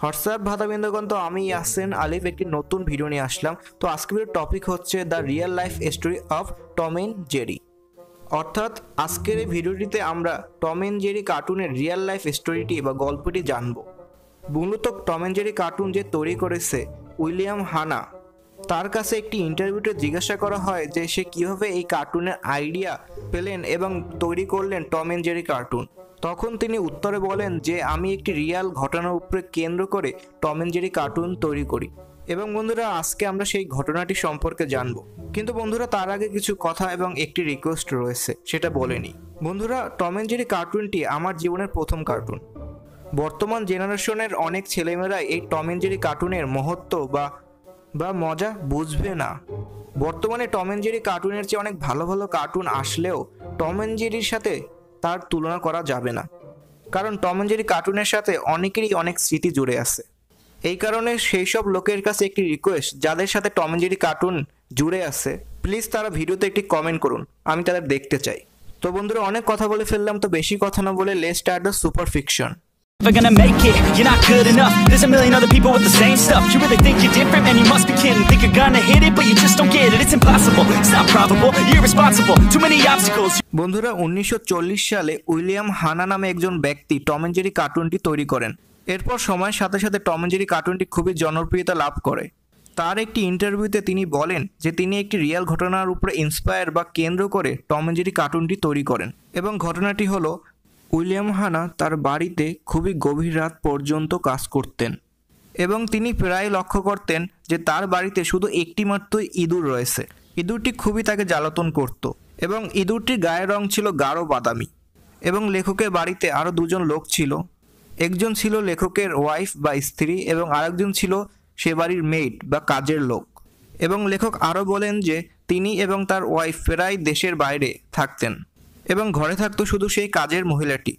WhatsApp ভাতাবিন্দুগণ, তো আমি ইয়াসিন আলিফ একটি নতুন ভিডিও নিয়ে আসলাম। তো আজকের টপিক হচ্ছে the real life story of Tom and Jerry. অর্থাৎ আজকের এই ভিডিওটিতে আমরা টম এন্ড জেরি কার্টুনের রিয়েল লাইফ স্টোরিটি বা গল্পটি জানব। মূলত টম এন্ড জেরি কার্টুন যে তৈরি করেছে উইলিয়াম হানা, তার কাছে একটি ইন্টারভিউতে জিজ্ঞাসা করা হয় যে সে কীভাবে এই কার্টুনের আইডিয়া পেলেন এবং তৈরি করলেন টম এন্ড জেরি কার্টুন। তখন তিনি উত্তরে বলেন যে আমি একটি রিয়াল ঘটনার উপরে কেন্দ্র করে টম এন্ড জেরি কার্টুন তৈরি করি। এবং বন্ধুরা, আজকে আমরা সেই ঘটনাটি সম্পর্কে জানব। কিন্তু বন্ধুরা, তার আগে কিছু কথা এবং একটি রিকোয়েস্ট রয়েছে, সেটা বলে নিই। বন্ধুরা, টম এন্ড জেরি কার্টুনটি আমার জীবনের প্রথম কার্টুন। বর্তমান জেনারেশনের অনেক ছেলেমেয়েরা এই টম এন্ড জেরি কার্টুনের মহত্ব বা মজা বুঝবে না। বর্তমানে টম এন্ড জেরি কার্টুনের চেয়ে অনেক ভালো ভালো কার্টুন আসলেও টম এন্ড জেরির সাথে তার তুলনা করা যাবে না, কারণ টম এন্ড জেরি কার্টুনের সাথে অনেকেরই অনেক স্মৃতি জুড়ে আছে। এই কারণে সেই সব লোকের কাছে একটি রিকোয়েস্ট, যাদের সাথে টম এন্ড জেরি কার্টুন জুড়ে আছে, প্লিজ তারা ভিডিওতে একটি কমেন্ট করুন, আমি তাদের দেখতে চাই। তো বন্ধুরা, অনেক কথা বলে ফেললাম, তো বেশি কথা না বলে let's start the super fiction. Never gonna make it, you're not good enough. There's a million other people with the same stuff. You really think you're different? Man, you must be kidding. Think you're gonna hit it, but you just don't get it. It's impossible, it's not probable, you're irresponsible. Too many obstacles. বন্ধুরা, 1940 সালে William হানা নামে একজন ব্যক্তি Tom and Jerry কার্টুনটি তৈরি করেন। এরপর সময়ের সাথে সাথে টম এন্ড জেরি কার্টুনটি খুবই জনপ্রিয়তা লাভ করে। তার একটি ইন্টারভিউতে তিনি বলেন যে তিনি একটি রিয়েল ঘটনার উপরে ইন্সপায়ার বা কেন্দ্র করে টম এন্ড জেরি কার্টুনটি তৈরি করেন। এবং ঘটনাটি হলো, উইলিয়াম হানা তার বাড়িতে খুবই গভীর রাত পর্যন্ত কাজ করতেন এবং তিনি প্রায় লক্ষ্য করতেন যে তার বাড়িতে শুধু একটি মাত্র ইঁদুর রয়েছে। ইঁদুরটি খুবই তাকে জ্বালাতন করত এবং ইঁদুরটির গায়ের রং ছিল গাঢ় বাদামি। এবং লেখকের বাড়িতে আরও দুজন লোক ছিল। একজন ছিল লেখকের ওয়াইফ বা স্ত্রী এবং আরেকজন ছিল সে বাড়ির মেইড বা কাজের লোক। এবং লেখক আরও বলেন যে তিনি এবং তার ওয়াইফ প্রায় দেশের বাইরে থাকতেন এবং ঘরে থাকতো শুধু সেই কাজের মহিলাটি।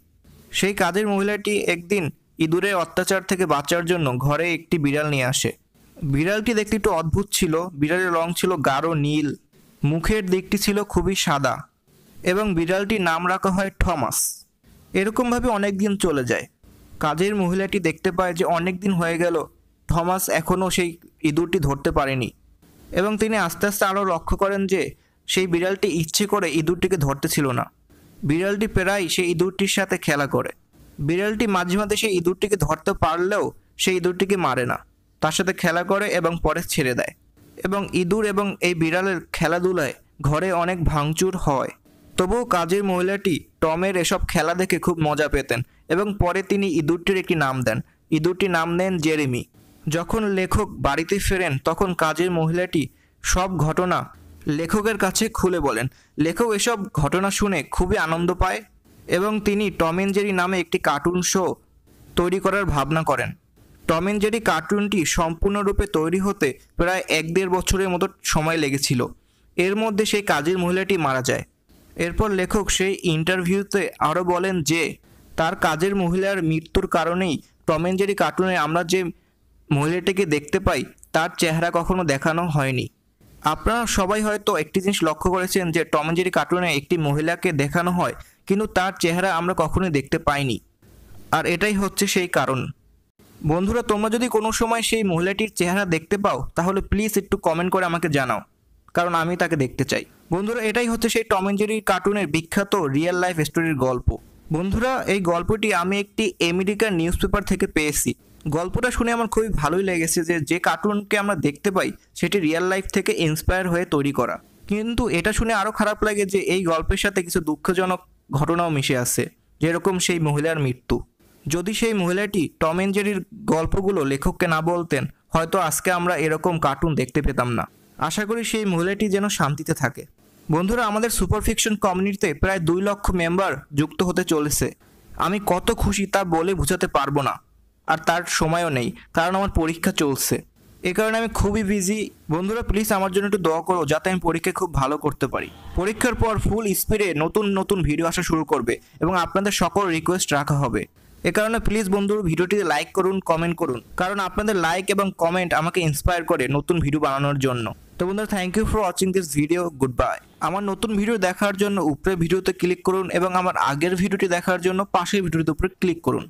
সেই কাজের মহিলাটি একদিন ইঁদুরের অত্যাচার থেকে বাঁচার জন্য ঘরে একটি বিড়াল নিয়ে আসে। বিড়ালটি দেখতে একটু অদ্ভুত ছিল। বিড়ালের রং ছিল গাঢ় নীল, মুখের দিকটি ছিল খুবই সাদা এবং বিড়ালটির নাম রাখা হয় থমাস। এরকমভাবে অনেক দিন চলে যায়। কাজের মহিলাটি দেখতে পায় যে অনেক দিন হয়ে গেল থমাস এখনও সেই ইঁদুরটি ধরতে পারেনি এবং তিনি আস্তে আস্তে আরও লক্ষ্য করেন যে সেই বিড়ালটি ইচ্ছে করে ইঁদুরটিকে ধরতে ছিল না। বিড়ালটি প্রায় সেই ইঁদুরটির সাথে খেলা করে। বিড়ালটি মাঝে মাঝে সেই ইঁদুরটিকে ধরতে পারলেও সেই ইঁদুরটিকে মারে না, তার সাথে খেলা করে এবং পরে ছেড়ে দেয়। এবং ইঁদুর এবং এই বিড়ালের খেলাধুলায় ঘরে অনেক ভাঙচুর হয়। তবুও কাজের মহিলাটি টমের এসব খেলা দেখে খুব মজা পেতেন এবং পরে তিনি ইঁদুরটির একটি নাম দেন। ইঁদুরটির নাম নেন জেরেমি। যখন লেখক বাড়িতে ফেরেন তখন কাজের মহিলাটি সব ঘটনা লেখকের কাছে খুলে বলেন। লেখক এসব ঘটনা শুনে খুবই আনন্দ পায় এবং তিনি টম এন্ড জেরি নামে একটি কার্টুন শো তৈরি করার ভাবনা করেন। টম এন্ড জেরি কার্টুনটি সম্পূর্ণরূপে তৈরি হতে প্রায় 1-1.5 বছরের মতো সময় লেগেছিল। এর মধ্যে সেই কাজের মহিলাটি মারা যায়। এরপর লেখক সেই ইন্টারভিউতে আরও বলেন যে তার কাজের মহিলার মৃত্যুর কারণেই টম এন্ড জেরি কার্টুনে আমরা যে মহিলাটিকে দেখতে পাই তার চেহারা কখনো দেখানো হয়নি। আপনারা সবাই হয়তো একটি জিনিস লক্ষ্য করেছেন যে টম এন্ড জেরি কার্টুনে একটি মহিলাকে দেখানো হয় কিন্তু তার চেহারা আমরা কখনোই দেখতে পাইনি, আর এটাই হচ্ছে সেই কারণ। বন্ধুরা, তোমরা যদি কোনো সময় সেই মহিলাটির চেহারা দেখতে পাও তাহলে প্লিজ একটু কমেন্ট করে আমাকে জানাও, কারণ আমি তাকে দেখতে চাই। বন্ধুরা, এটাই হচ্ছে সেই টম এন্ড জেরি কার্টুনের বিখ্যাত রিয়েল লাইফ স্টোরির গল্প। বন্ধুরা, এই গল্পটি আমি একটি আমেরিকার নিউজ পেপার থেকে পেয়েছি। গল্পটা শুনে আমার খুবই ভালোই লেগেছে যে কার্টুনকে আমরা দেখতে পাই সেটি রিয়েল লাইফ থেকে ইন্সপায়ার হয়ে তৈরি করা। কিন্তু এটা শুনে আরও খারাপ লাগে যে এই গল্পের সাথে কিছু দুঃখজনক ঘটনাও মিশে আছে, যেরকম সেই মহিলার মৃত্যু। যদি সেই মহিলাটি টম এন্ড জেরির গল্পগুলো লেখককে না বলতেন, হয়তো আজকে আমরা এরকম কার্টুন দেখতে পেতাম না। আশা করি সেই মহিলাটি যেন শান্তিতে থাকে। বন্ধুরা, আমাদের সুপার ফিকশন কমিউনিটিতে প্রায় 2 লক্ষ মেম্বার যুক্ত হতে চলেছে। আমি কত খুশি তা বলে বোঝাতে পারবো না, আর তার সময়ও নেই, কারণ আমার পরীক্ষা চলছে। এ কারণে আমি খুবই বিজি। বন্ধুরা, প্লিজ আমার জন্য একটু দোয়া করো যাতে আমি পরীক্ষায় খুব ভালো করতে পারি। পরীক্ষার পর ফুল স্পিডে নতুন নতুন ভিডিও আসা শুরু করবে এবং আপনাদের সকল রিকোয়েস্ট রাখা হবে। এ কারণে প্লিজ বন্ধুরা, ভিডিওটিতে লাইক করুন, কমেন্ট করুন, কারণ আপনাদের লাইক এবং কমেন্ট আমাকে ইন্সপায়ার করে নতুন ভিডিও বানানোর জন্য। তো বন্ধুরা, thank you for watching this video. Good bye. আমার নতুন ভিডিও দেখার জন্য উপরে ভিডিওতে ক্লিক করুন এবং আমার আগের ভিডিওটি দেখার জন্য পাশের ভিডিওর উপরে ক্লিক করুন।